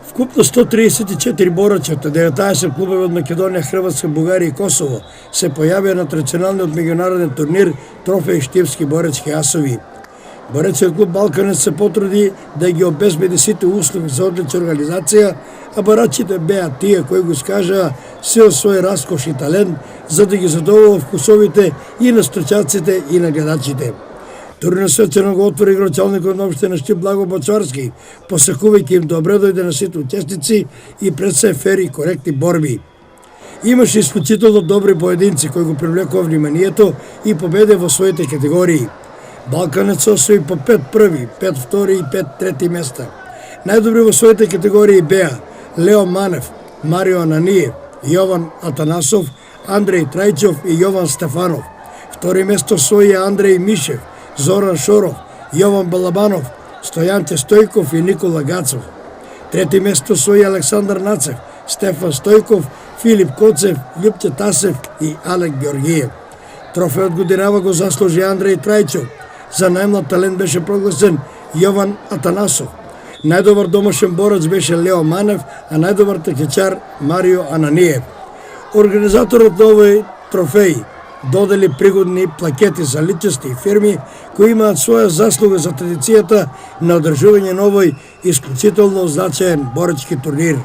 Вкупно 134 борачи од 19 клубови од Македонија, Хрватска, Бугарија и Косово се појавија на традиционалниот меѓународен турнир Трофеј Штипски боречки асови. Боречкиот клуб Балканец се потруди да ги обезбеди сите услови за одлична организација, а борачите беа тие кои го скажаа сео свој раскош и талент за да ги задоволува вкусовите и на стручаците и на гледачите. Турнирот свечено го отвори градоначалникот на општина Штип Благо Бачварски, посакувајќи им добре дојде на сите учесници и представи фер и коректни борби. Имаше исклучително добри поединци кои го привлекува вниманието и победе во своите категории. Балканец освои по 5 први, 5 втори и 5 трети места. Најдобри во своите категории беа Лео Манев, Марио Ананиев, Јован Атанасов, Андреј Трајчов и Јован Стефанов. Втори место освоија Андреј Мишев, Зоран Шоров, Јован Балабанов, Стојанче Стојков и Никола Гацов. Трети место освои Александар Нацев, Стефан Стојков, Филип Коцев, Љупче Тасев и Алек Георгиев. Трофеот годинава го заслужи Андреј Трајчов. За најмлад талент беше прогласен Јован Атанасов. Најдобар домашен борач беше Лео Манев, а најдобар текечар Марио Ананиев. Организаторот на овој трофеј додели пригодни плакети за личности и фирми кои имаат своја заслуга за традицијата на одржување на овој исклучително значаен боречки турнир.